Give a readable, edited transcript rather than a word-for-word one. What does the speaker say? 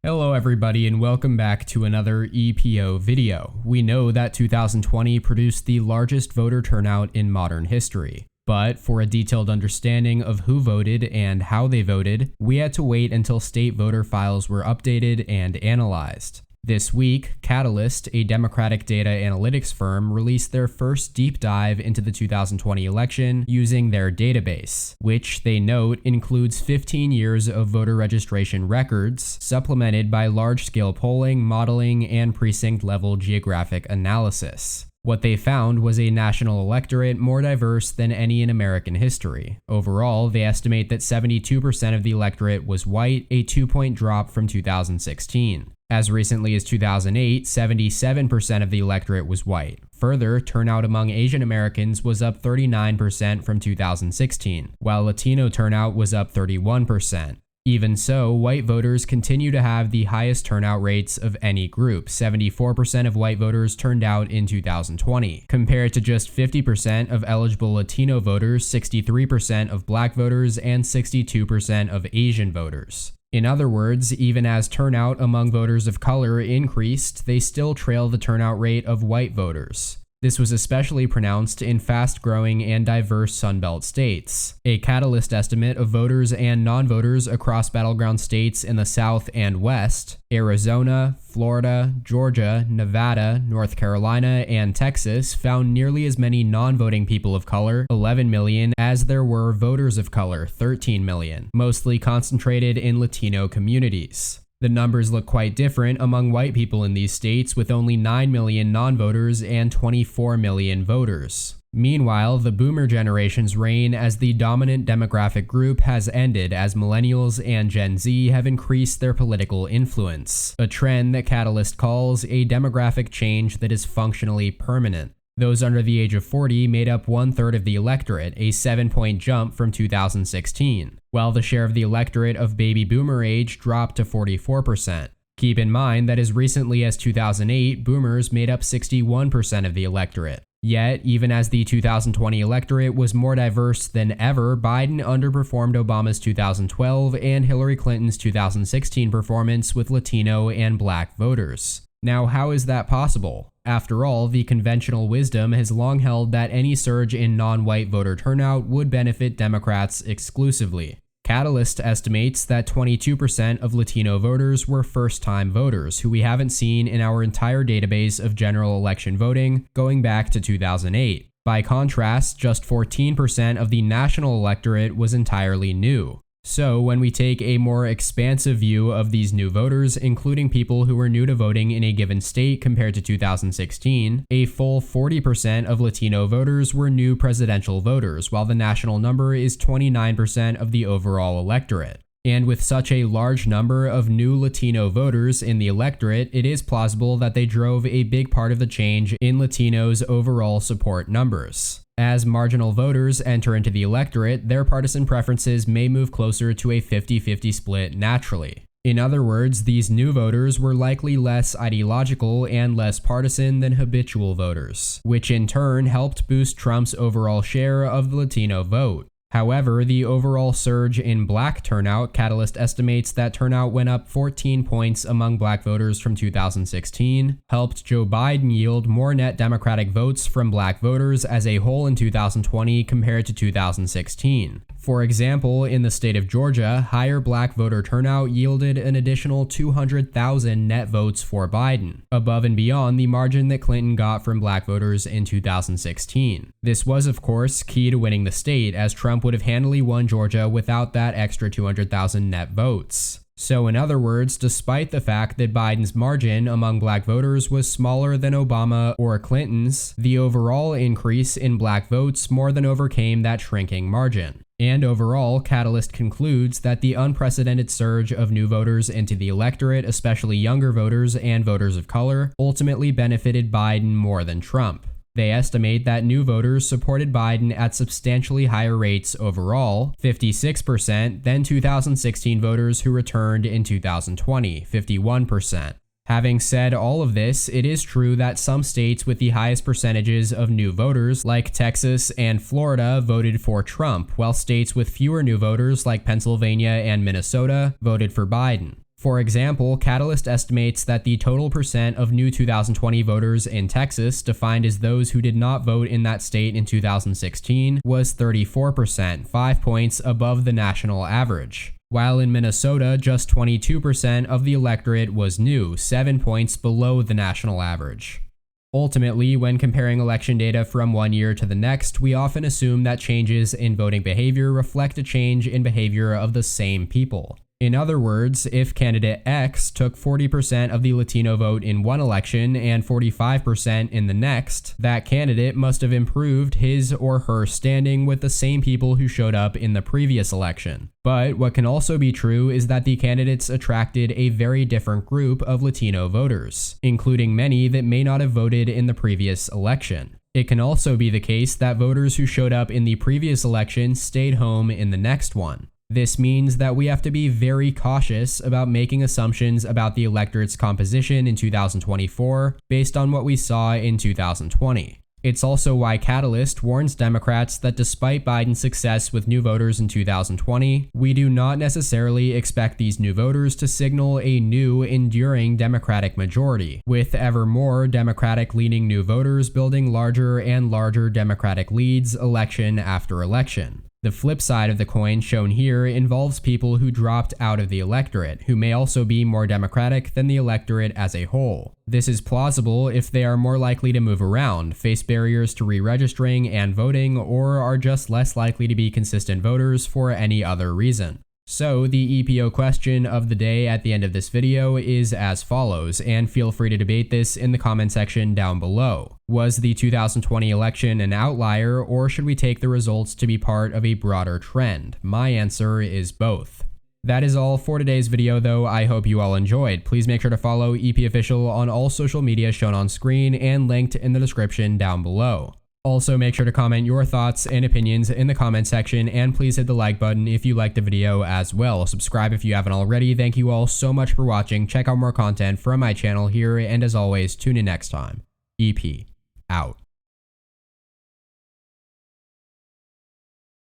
Hello everybody and welcome back to another EPO video. We know that 2020 produced the largest voter turnout in modern history. But for a detailed understanding of who voted and how they voted, we had to wait until state voter files were updated and analyzed. This week, Catalyst, a Democratic data analytics firm, released their first deep dive into the 2020 election using their database, which they note includes 15 years of voter registration records, supplemented by large-scale polling, modeling, and precinct-level geographic analysis. What they found was a national electorate more diverse than any in American history. Overall, they estimate that 72% of the electorate was white, a 2-point drop from 2016. As recently as 2008, 77% of the electorate was white. Further, turnout among Asian Americans was up 39% from 2016, while Latino turnout was up 31%. Even so, white voters continue to have the highest turnout rates of any group. 74% of white voters turned out in 2020, compared to just 50% of eligible Latino voters, 63% of black voters, and 62% of Asian voters. In other words, even as turnout among voters of color increased, they still trail the turnout rate of white voters. This was especially pronounced in fast-growing and diverse Sunbelt states. A Catalyst estimate of voters and non-voters across battleground states in the South and West, Arizona, Florida, Georgia, Nevada, North Carolina, and Texas found nearly as many non-voting people of color, 11 million, as there were voters of color, 13 million, mostly concentrated in Latino communities. The numbers look quite different among white people in these states, with only 9 million non-voters and 24 million voters. Meanwhile, the boomer generation's reign as the dominant demographic group has ended as millennials and Gen Z have increased their political influence, a trend that Catalyst calls a demographic change that is functionally permanent. Those under the age of 40 made up 1/3 of the electorate, a 7-point jump from 2016, while the share of the electorate of baby boomer age dropped to 44%. Keep in mind that as recently as 2008, boomers made up 61% of the electorate. Yet, even as the 2020 electorate was more diverse than ever, Biden underperformed Obama's 2012 and Hillary Clinton's 2016 performance with Latino and black voters. Now, how is that possible? After all, the conventional wisdom has long held that any surge in non-white voter turnout would benefit Democrats exclusively. Catalyst estimates that 22% of Latino voters were first-time voters, who we haven't seen in our entire database of general election voting going back to 2008. By contrast, just 14% of the national electorate was entirely new. So, when we take a more expansive view of these new voters, including people who were new to voting in a given state compared to 2016, a full 40% of Latino voters were new presidential voters, while the national number is 29% of the overall electorate. And with such a large number of new Latino voters in the electorate, it is plausible that they drove a big part of the change in Latinos' overall support numbers. As marginal voters enter into the electorate, their partisan preferences may move closer to a 50-50 split naturally. In other words, these new voters were likely less ideological and less partisan than habitual voters, which in turn helped boost Trump's overall share of the Latino vote. However, the overall surge in black turnout, Catalyst estimates that turnout went up 14 points among black voters from 2016, helped Joe Biden yield more net Democratic votes from black voters as a whole in 2020 compared to 2016. For example, in the state of Georgia, higher black voter turnout yielded an additional 200,000 net votes for Biden, above and beyond the margin that Clinton got from black voters in 2016. This was, of course, key to winning the state, as Trump would have handily won Georgia without that extra 200,000 net votes. So in other words, despite the fact that Biden's margin among black voters was smaller than Obama or Clinton's, the overall increase in black votes more than overcame that shrinking margin. And overall, Catalyst concludes that the unprecedented surge of new voters into the electorate, especially younger voters and voters of color, ultimately benefited Biden more than Trump. They estimate that new voters supported Biden at substantially higher rates overall, 56%, than 2016 voters who returned in 2020, 51%. Having said all of this, it is true that some states with the highest percentages of new voters, like Texas and Florida, voted for Trump, while states with fewer new voters, like Pennsylvania and Minnesota, voted for Biden. For example, Catalyst estimates that the total percent of new 2020 voters in Texas, defined as those who did not vote in that state in 2016, was 34%, 5 points above the national average. While in Minnesota, just 22% of the electorate was new, 7 points below the national average. Ultimately, when comparing election data from one year to the next, we often assume that changes in voting behavior reflect a change in behavior of the same people. In other words, if candidate X took 40% of the Latino vote in one election and 45% in the next, that candidate must have improved his or her standing with the same people who showed up in the previous election. But what can also be true is that the candidates attracted a very different group of Latino voters, including many that may not have voted in the previous election. It can also be the case that voters who showed up in the previous election stayed home in the next one. This means that we have to be very cautious about making assumptions about the electorate's composition in 2024 based on what we saw in 2020. It's also why Catalyst warns Democrats that despite Biden's success with new voters in 2020, we do not necessarily expect these new voters to signal a new, enduring Democratic majority, with ever more Democratic-leaning new voters building larger and larger Democratic leads election after election. The flip side of the coin shown here involves people who dropped out of the electorate, who may also be more Democratic than the electorate as a whole. This is plausible if they are more likely to move around, face barriers to re-registering and voting, or are just less likely to be consistent voters for any other reason. So the EPO question of the day at the end of this video is as follows, and feel free to debate this in the comment section down below. Was the 2020 election an outlier, or should we take the results to be part of a broader trend? My answer is both. That is all for today's video though. I hope you all enjoyed. Please make sure to follow EP Official on all social media shown on screen and linked in the description down below. Also, make sure to comment your thoughts and opinions in the comment section, and please hit the like button if you liked the video as well. Subscribe if you haven't already. Thank you all so much for watching. Check out more content from my channel here, and as always, tune in next time. EP out.